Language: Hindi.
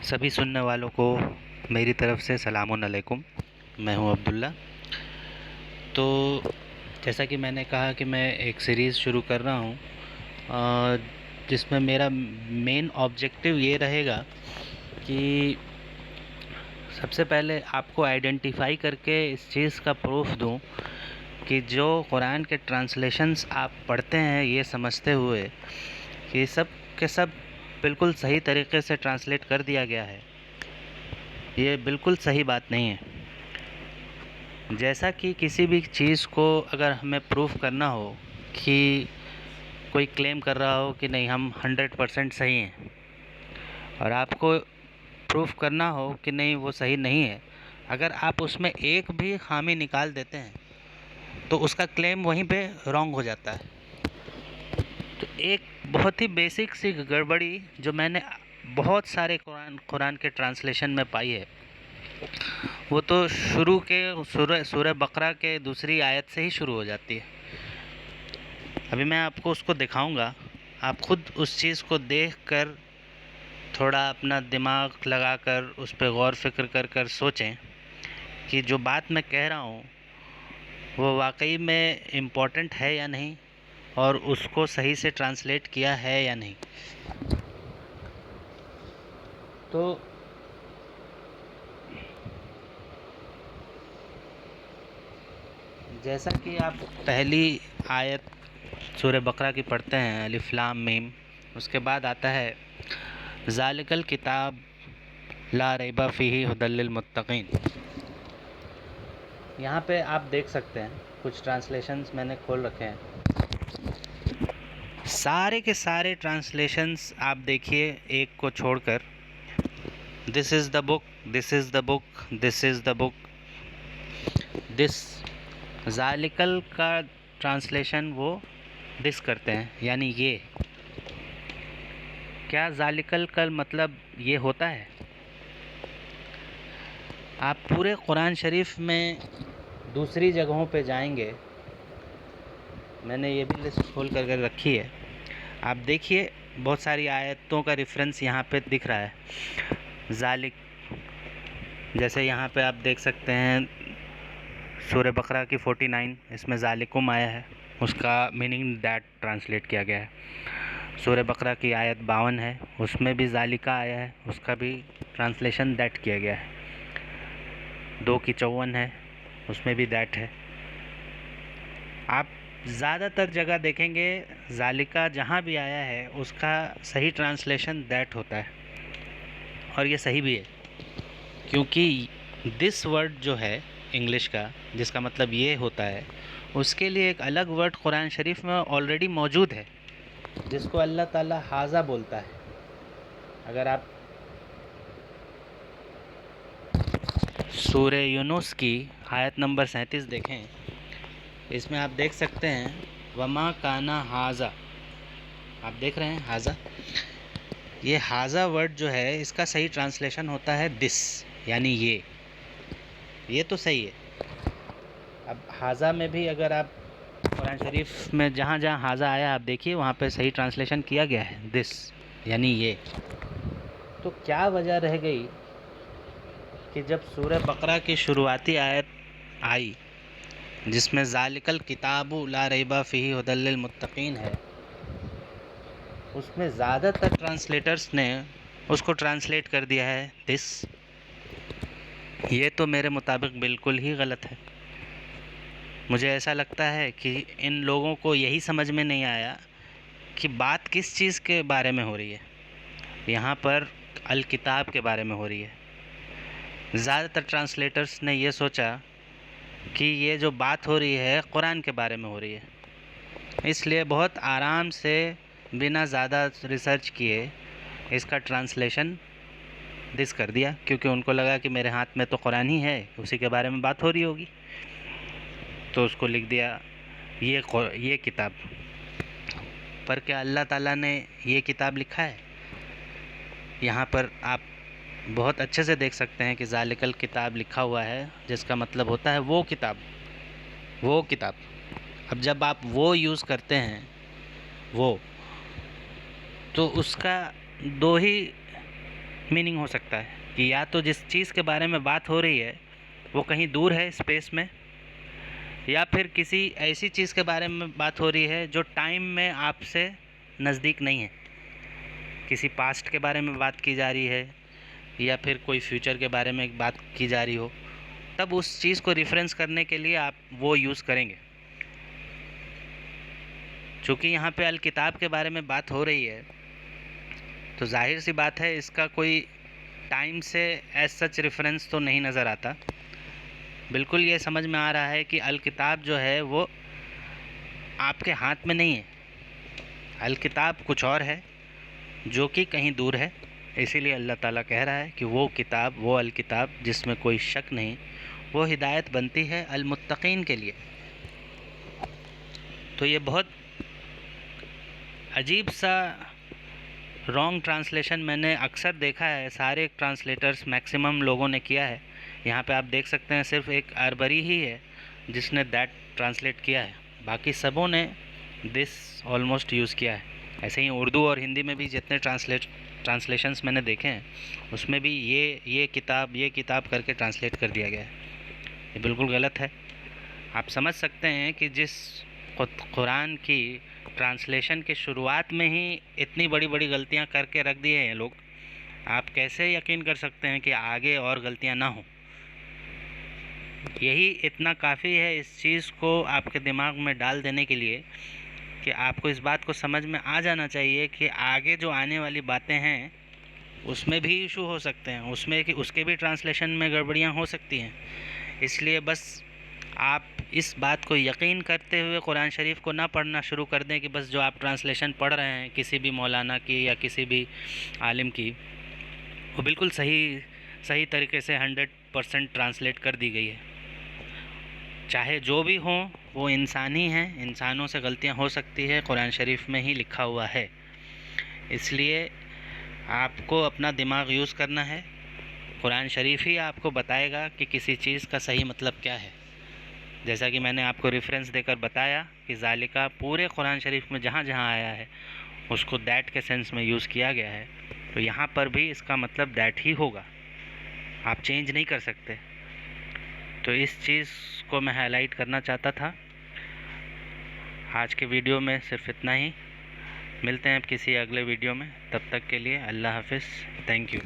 सभी सुनने वालों को मेरी तरफ़ से सलामुन अलैकुम। मैं हूं अब्दुल्ला। तो जैसा कि मैंने कहा कि मैं एक सीरीज़ शुरू कर रहा हूं जिसमें मेरा मेन ऑब्जेक्टिव ये रहेगा कि सबसे पहले आपको आइडेंटिफाई करके इस चीज़ का प्रूफ दूं कि जो कुरान के ट्रांसलेशंस आप पढ़ते हैं ये समझते हुए कि सब के सब बिल्कुल सही तरीके से ट्रांसलेट कर दिया गया है, ये बिल्कुल सही बात नहीं है। जैसा कि किसी भी चीज़ को अगर हमें प्रूफ करना हो कि कोई क्लेम कर रहा हो कि नहीं हम 100% सही हैं, और आपको प्रूफ करना हो कि नहीं वो सही नहीं है, अगर आप उसमें एक भी खामी निकाल देते हैं तो उसका क्लेम वहीं पे रॉन्ग हो जाता है। तो एक बहुत ही बेसिक सी गड़बड़ी जो मैंने बहुत सारे कुरान के ट्रांसलेशन में पाई है, वो तो शुरू के सूरह बकरा के दूसरी आयत से ही शुरू हो जाती है। अभी मैं आपको उसको दिखाऊंगा, आप खुद उस चीज़ को देखकर थोड़ा अपना दिमाग लगाकर उस पर गौर फिक्र कर कर सोचें कि जो बात मैं कह रहा हूँ वो वाकई में इम्पोर्टेंट है या नहीं, और उसको सही से ट्रांसलेट किया है या नहीं। तो जैसा कि आप पहली आयत सूरह बकरा की पढ़ते हैं, अलिफ लाम मीम, उसके बाद आता है ज़ालिकल किताब ला रैबा फ़ीही हुदल लिल मुत्तक़ीन। यहाँ पे आप देख सकते हैं कुछ ट्रांसलेशंस मैंने खोल रखे हैं। सारे के सारे ट्रांसलेशंस आप देखिए एक को छोड़कर, this is the book, this is the book, this is the book, this ज़ालिकल का ट्रांसलेशन वो दिस करते हैं, यानी ये। क्या ज़ालिकल का मतलब ये होता है? आप पूरे कुरान शरीफ में दूसरी जगहों पे जाएंगे, मैंने ये भी लिस्ट खोल कर रखी है, आप देखिए बहुत सारी आयतों का रेफरेंस यहाँ पे दिख रहा है। ज़ालिक, जैसे यहाँ पे आप देख सकते हैं सूरह बकरा की 49, इसमें ज़ालिकुम आया है, उसका मीनिंग दैट ट्रांसलेट किया गया है। सूरह बकरा की आयत 52 है, उसमें भी ज़ालिका आया है, उसका भी ट्रांसलेशन दैट किया गया है। 2 की 54 है, उसमें भी दैट है। आप ज़्यादातर जगह देखेंगे ज़ालिका जहाँ भी आया है उसका सही ट्रांसलेशन दैट होता है, और ये सही भी है, क्योंकि दिस वर्ड जो है इंग्लिश का, जिसका मतलब ये होता है, उसके लिए एक अलग वर्ड कुरान शरीफ में ऑलरेडी मौजूद है, जिसको अल्लाह ताला हाजा बोलता है। अगर आप सूरह यूनुस की आयत नंबर 37 देखें, इसमें आप देख सकते हैं वमा काना हाजा, आप देख रहे हैं हाजा, ये हाजा वर्ड जो है इसका सही ट्रांसलेशन होता है दिस, यानी ये तो सही है। अब हाजा में भी अगर आप कुरान शरीफ में जहाँ जहाँ हाजा आया आप देखिए, वहाँ पे सही ट्रांसलेशन किया गया है दिस, यानी ये। तो क्या वजह रह गई कि जब सूरह बकरा की शुरुआती आयत आई जिसमें ज़ालिकल किताबु ला रैबा फ़ीही हुदल लिल मुत्तक़ीन है, उसमें ज़्यादातर ट्रांसलेटर्स ने उसको ट्रांसलेट कर दिया है दिस। ये तो मेरे मुताबिक बिल्कुल ही गलत है। मुझे ऐसा लगता है कि इन लोगों को यही समझ में नहीं आया कि बात किस चीज़ के बारे में हो रही है। यहाँ पर अल किताब के बारे में हो रही है। ज़्यादातर ट्रांसलेटर्स ने ये सोचा कि ये जो बात हो रही है कुरान के बारे में हो रही है, इसलिए बहुत आराम से बिना ज़्यादा रिसर्च किए इसका ट्रांसलेशन दिस कर दिया, क्योंकि उनको लगा कि मेरे हाथ में तो कुरान ही है, उसी के बारे में बात हो रही होगी, तो उसको लिख दिया ये किताब। पर क्या अल्लाह ताला ने ये किताब लिखा है? यहाँ पर आप बहुत अच्छे से देख सकते हैं कि ज़ालिकल किताब लिखा हुआ है, जिसका मतलब होता है वो किताब, वो किताब। अब जब आप वो यूज़ करते हैं वो, तो उसका दो ही मीनिंग हो सकता है कि या तो जिस चीज़ के बारे में बात हो रही है वो कहीं दूर है स्पेस में, या फिर किसी ऐसी चीज़ के बारे में बात हो रही है जो टाइम में आपसे नज़दीक नहीं है। किसी पास्ट के बारे में बात की जा रही है या फिर कोई फ्यूचर के बारे में बात की जा रही हो, तब उस चीज़ को रेफरेंस करने के लिए आप वो यूज़ करेंगे। चूँकि यहाँ पे अल किताब के बारे में बात हो रही है तो जाहिर सी बात है इसका कोई टाइम से एज सच रेफरेंस तो नहीं नज़र आता। बिल्कुल ये समझ में आ रहा है कि अल किताब जो है वो आपके हाथ में नहीं है। अल किताब कुछ और है जो कि कहीं दूर है। इसीलिए अल्लाह ताला कह रहा है कि वो किताब, वो अल किताब जिसमें कोई शक नहीं, वो हिदायत बनती है अल मुत्तकीन के लिए। तो ये बहुत अजीब सा रॉन्ग ट्रांसलेशन मैंने अक्सर देखा है, सारे ट्रांसलेटर्स मैक्सिमम लोगों ने किया है। यहाँ पे आप देख सकते हैं सिर्फ एक अरबरी ही है जिसने दैट ट्रांसलेट किया है, बाकी सबों ने दिस ऑलमोस्ट यूज़ किया है। ऐसे ही उर्दू और हिंदी में भी जितने ट्रांसलेशंस मैंने देखे हैं उसमें भी ये किताब करके ट्रांसलेट कर दिया गया है। ये बिल्कुल गलत है। आप समझ सकते हैं कि जिस कुरान की ट्रांसलेशन के शुरुआत में ही इतनी बड़ी बड़ी गलतियां करके रख दी हैं ये लोग, आप कैसे यकीन कर सकते हैं कि आगे और गलतियां ना हो। यही इतना काफ़ी है इस चीज़ को आपके दिमाग में डाल देने के लिए कि आपको इस बात को समझ में आ जाना चाहिए कि आगे जो आने वाली बातें हैं उसमें भी इशू हो सकते हैं, उसमें कि उसके भी ट्रांसलेशन में गड़बड़ियाँ हो सकती हैं। इसलिए बस आप इस बात को यकीन करते हुए कुरान शरीफ को ना पढ़ना शुरू कर दें कि बस जो आप ट्रांसलेशन पढ़ रहे हैं किसी भी मौलाना की या किसी भी आलिम की, वो बिल्कुल सही तरीके से 100% ट्रांसलेट कर दी गई है। चाहे जो भी हो वो इंसान ही हैं, इंसानों से गलतियां हो सकती है, कुरान शरीफ में ही लिखा हुआ है। इसलिए आपको अपना दिमाग यूज़ करना है। कुरान शरीफ ही आपको बताएगा कि किसी चीज़ का सही मतलब क्या है। जैसा कि मैंने आपको रेफरेंस देकर बताया कि ज़ालिका पूरे कुरान शरीफ में जहाँ जहाँ आया है उसको दैट के सेंस में यूज़ किया गया है, तो यहाँ पर भी इसका मतलब दैट ही होगा, आप चेंज नहीं कर सकते। तो इस चीज़ को मैं हाईलाइट करना चाहता था। आज के वीडियो में सिर्फ इतना ही। मिलते हैं अब किसी अगले वीडियो में, तब तक के लिए अल्लाह हाफ़िज़। Thank you.